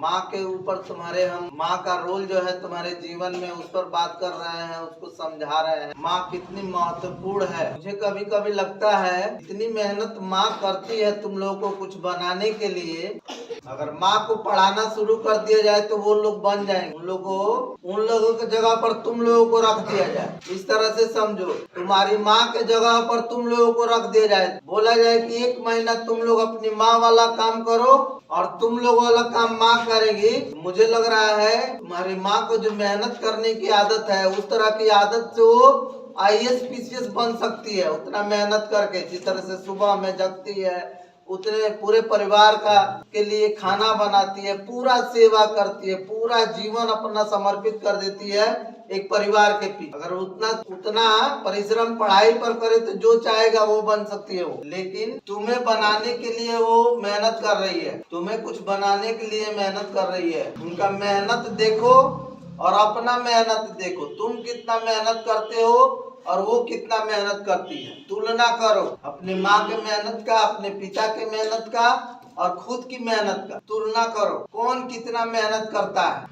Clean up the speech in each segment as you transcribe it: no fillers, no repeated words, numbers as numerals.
माँ के ऊपर तुम्हारे हम माँ का रोल जो है तुम्हारे जीवन में उस पर बात कर रहे हैं, उसको समझा रहे हैं। माँ कितनी महत्वपूर्ण है। मुझे कभी कभी लगता है इतनी मेहनत माँ करती है तुम लोगों को कुछ बनाने के लिए। अगर माँ को पढ़ाना शुरू कर दिया जाए तो वो लोग बन जाएंगे। उन लोगों की जगह पर तुम लोगों को रख दिया जाए। इस तरह से समझो, तुम्हारी माँ के जगह पर तुम लोगों को रख दिया जाए। बोला जाए कि 1 महीना तुम लोग अपनी माँ वाला काम करो और तुम लोग वाला काम माँ करेगी। मुझे लग रहा है तुम्हारी माँ को जो मेहनत करने की आदत है, उस तरह की आदत से वो IAS PCS बन सकती है। उतना मेहनत करके, जिस तरह से सुबह में जगती है, उतने पूरे परिवार के लिए खाना बनाती है, पूरा सेवा करती है, पूरा जीवन अपना समर्पित कर देती है एक परिवार के पीछे। अगर उतना परिश्रम पढ़ाई पर करे तो जो चाहेगा वो बन सकती है वो। लेकिन तुम्हें बनाने के लिए वो मेहनत कर रही है, तुम्हें कुछ बनाने के लिए मेहनत कर रही है। उनका मेहनत देखो और अपना मेहनत देखो। तुम कितना मेहनत करते हो और वो कितना मेहनत करती है। तुलना करो अपनी माँ के मेहनत का, अपने पिता के मेहनत का और खुद की मेहनत का तुलना करो। कौन कितना मेहनत करता है,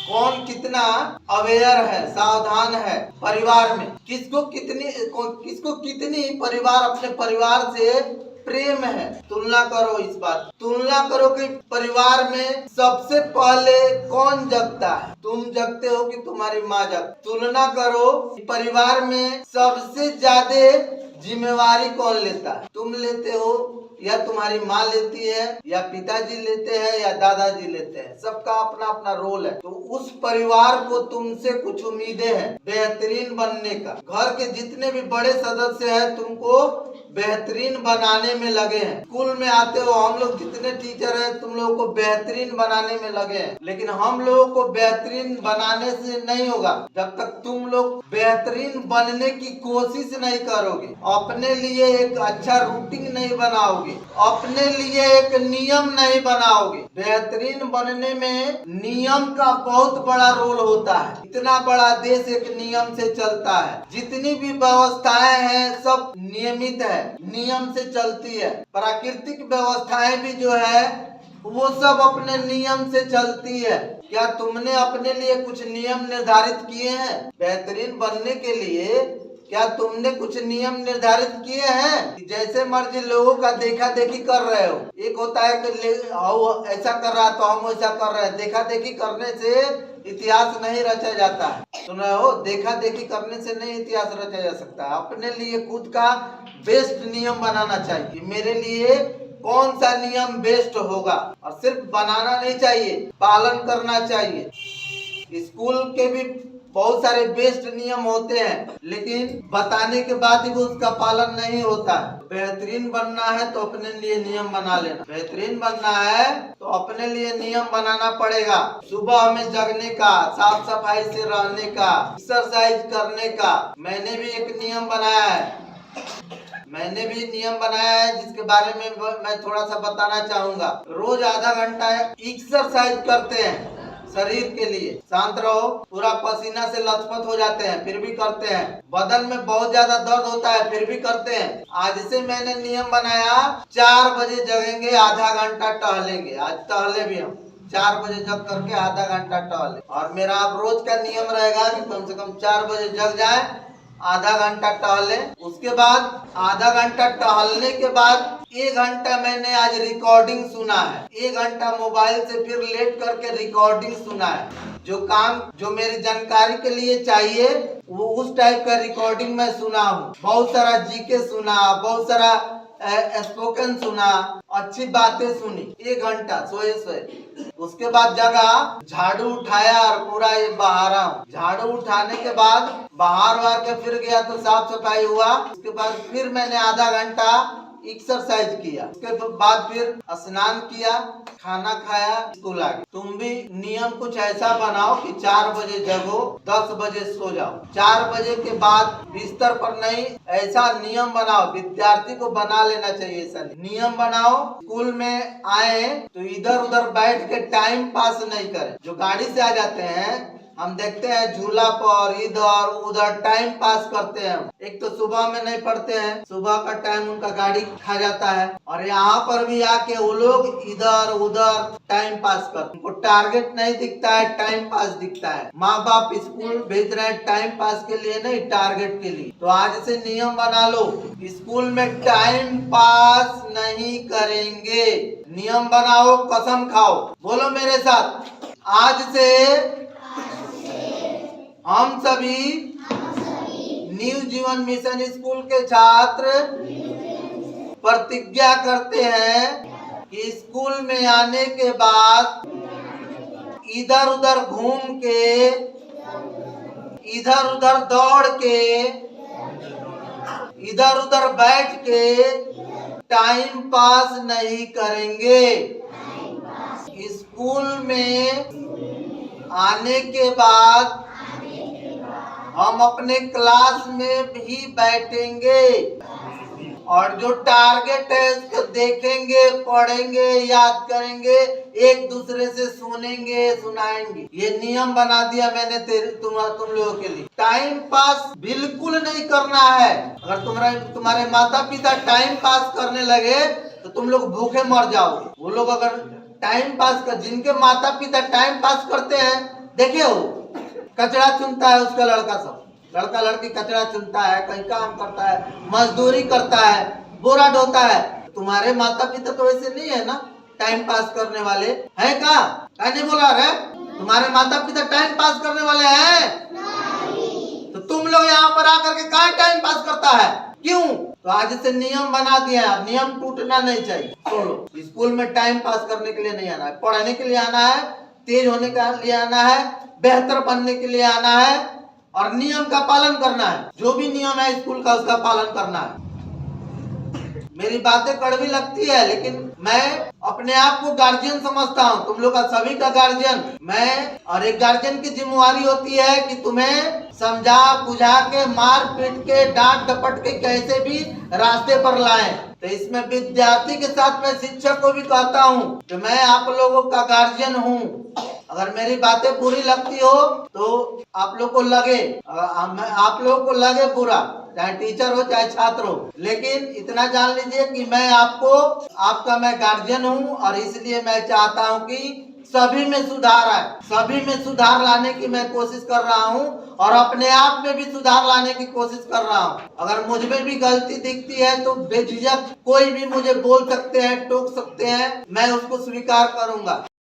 कौन कितना अवेयर है, सावधान है परिवार में। किसको कितनी परिवार अपने परिवार से प्रेम है। तुलना करो इस बात, तुलना करो कि परिवार में सबसे पहले कौन जगता है। तुम जगते हो कि तुम्हारी माँ जगती। तुलना करो कि परिवार में सबसे ज्यादा जिम्मेवारी कौन लेता है। तुम लेते हो या तुम्हारी माँ लेती है या पिताजी लेते हैं या दादाजी लेते हैं। सबका अपना अपना रोल है। तो उस परिवार को तुमसे कुछ उम्मीदें हैं बेहतरीन बनने का। घर के जितने भी बड़े सदस्य हैं तुमको बेहतरीन बनाने में लगे हैं। स्कूल में आते हो, हम लोग जितने टीचर हैं तुम लोगों को बेहतरीन बनाने में लगे हैं। लेकिन हम लोगों को बेहतरीन बनाने से नहीं होगा जब तक तुम लोग बेहतरीन बनने की कोशिश नहीं करोगे, अपने लिए एक अच्छा रूटीन नहीं बनाओगे, अपने लिए एक नियम नहीं बनाओगे। बेहतरीन बनने में नियम का बहुत बड़ा रोल होता है। इतना बड़ा देश एक नियम से चलता है। जितनी भी व्यवस्थाएं हैं सब नियमित है, नियम से चलती है। प्राकृतिक व्यवस्थाएं भी जो है वो सब अपने नियम से चलती है। क्या तुमने अपने लिए कुछ नियम निर्धारित किए हैं बेहतरीन बनने के लिए? क्या तुमने कुछ नियम निर्धारित किए हैं कि जैसे मर्जी लोगों का देखा देखी कर रहे हो? एक होता है कि ऐसा कर रहा तो हम ऐसा कर रहे हैं। देखा देखी करने से इतिहास नहीं रचा जाता है। सुन रहे हो? देखा देखी करने से नहीं इतिहास रचा जा सकता है। अपने लिए खुद का बेस्ट नियम बनाना चाहिए। मेरे लिए कौन सा नियम बेस्ट होगा, और सिर्फ बनाना नहीं चाहिए, पालन करना चाहिए। स्कूल के भी बहुत सारे बेस्ट नियम होते हैं, लेकिन बताने के बाद ही वो उसका पालन नहीं होता है। बेहतरीन बनना है तो अपने लिए नियम बना लेना। बेहतरीन बनना है तो अपने लिए नियम बनाना पड़ेगा। सुबह में जगने का, साफ सफाई से रहने का, एक्सरसाइज करने का। मैंने भी एक नियम बनाया है। जिसके बारे में मैं थोड़ा सा बताना चाहूंगा। रोज आधा घंटा एक्सरसाइज करते हैं शरीर के लिए। शांत रहो, पूरा पसीना से लथपथ हो जाते हैं फिर भी करते हैं। बदन में बहुत ज्यादा दर्द होता है फिर भी करते हैं। आज से मैंने नियम बनाया 4 बजे जगेंगे, आधा घंटा टहलेंगे। आज टहले भी हम 4 बजे जग करके आधा घंटा टहले। और मेरा अब रोज का नियम रहेगा कि कम से कम 4 बजे जग जाए, आधा घंटा टहले। उसके बाद आधा घंटा टहलने के बाद 1 घंटा मैंने आज रिकॉर्डिंग सुना है। 1 घंटा मोबाइल से फिर लेट करके रिकॉर्डिंग सुना है। जो मेरी जानकारी के लिए चाहिए वो उस टाइप का रिकॉर्डिंग मैं सुना हूँ। बहुत सारा जीके सुना, बहुत सारा स्पोकन सुना, अच्छी बातें सुनी। 1 घंटा सोए। उसके बाद जगह, झाड़ू उठाया और पूरा ये बहारा हूँ। झाड़ू उठाने के बाद बाहर के फिर गया तो साफ सफाई हुआ। उसके बाद फिर मैंने आधा घंटा एक्सरसाइज किया। उसके बाद फिर स्नान किया, खाना खाया, स्कूल आ गया। तुम भी नियम कुछ ऐसा बनाओ कि 4 बजे जगो, 10 बजे सो जाओ। 4 बजे के बाद बिस्तर पर नहीं, ऐसा नियम बनाओ। विद्यार्थी को बना लेना चाहिए ऐसा नियम बनाओ। स्कूल में आए तो इधर उधर बैठ के टाइम पास नहीं करें। जो गाड़ी से आ जाते हैं हम देखते हैं झूला पर इधर उधर टाइम पास करते हैं। एक तो सुबह में नहीं पढ़ते हैं, सुबह का टाइम उनका गाड़ी खा जाता है, और यहाँ पर भी आके वो लोग इधर उधर टाइम पास करते हैं। उनको टारगेट नहीं दिखता है, टाइम पास दिखता है। माँ बाप स्कूल भेज रहे हैं टाइम पास के लिए नहीं, टारगेट के लिए। तो आज से नियम बना लो, स्कूल में टाइम पास नहीं करेंगे। नियम बनाओ, कसम खाओ, बोलो मेरे साथ, आज से हम सभी न्यू जीवन मिशन स्कूल के छात्र प्रतिज्ञा करते हैं कि स्कूल में आने के बाद इधर उधर घूम के, इधर उधर दौड़ के, इधर उधर बैठ के टाइम पास नहीं करेंगे। स्कूल में आने के बाद हम अपने क्लास में भी बैठेंगे और जो टारगेट है उसको देखेंगे, पढ़ेंगे, याद करेंगे, एक दूसरे से सुनेंगे, सुनाएंगे। ये नियम बना दिया मैंने तुम लोगों के लिए। टाइम पास बिल्कुल नहीं करना है। अगर तुम्हारे माता पिता टाइम पास करने लगे तो तुम लोग भूखे मर जाओगे। वो लोग अगर टाइम पास कर, जिनके माता पिता टाइम पास करते हैं, देखे हो कचरा चुनता है उसका लड़का, सब लड़का लड़की कचरा चुनता है, कहीं काम करता है, मजदूरी करता है, बोरा ढोता है। तुम्हारे माता पिता तो ऐसे नहीं है ना, टाइम पास करने वाले है का नहीं बोला रे? तुम्हारे माता पिता टाइम पास करने वाले हैं नहीं। तो तुम लोग यहाँ पर आकर के कहाँ टाइम पास करता है, क्यों? तो आज से नियम बना दिया है, नियम टूटना नहीं चाहिए। सुनो, स्कूल में टाइम पास करने के लिए नहीं आना है, पढ़ने के लिए आना है, तेज होने के लिए आना है, बेहतर बनने के लिए आना है और नियम का पालन करना है। जो भी नियम है स्कूल का उसका पालन करना है। मेरी बातें कड़वी लगती है लेकिन मैं अपने आप को गार्जियन समझता हूँ, तुम लोग का सभी का गार्जियन मैं। और एक गार्जियन की जिम्मेवारी होती है कि तुम्हें समझा बुझा के, मार पीट के, डांट डपट के कैसे भी रास्ते पर लाएं। तो इसमें विद्यार्थी के साथ मैं शिक्षक को भी कहता हूँ कि मैं आप लोगों का गार्जियन हूँ। अगर मेरी बातें बुरी लगती हो तो आप लोग को लगे, आप लोगों को लगे बुरा, चाहे टीचर हो चाहे छात्र हो, लेकिन इतना जान लीजिए कि मैं आपका मैं गार्जियन हूँ और इसलिए मैं चाहता हूँ कि सभी में सुधार आए, सभी में सुधार लाने की मैं कोशिश कर रहा हूँ और अपने आप में भी सुधार लाने की कोशिश कर रहा हूँ। अगर मुझ में भी गलती दिखती है तो बेझिझक कोई भी मुझे बोल सकते हैं, टोक सकते हैं, मैं उसको स्वीकार करूंगा।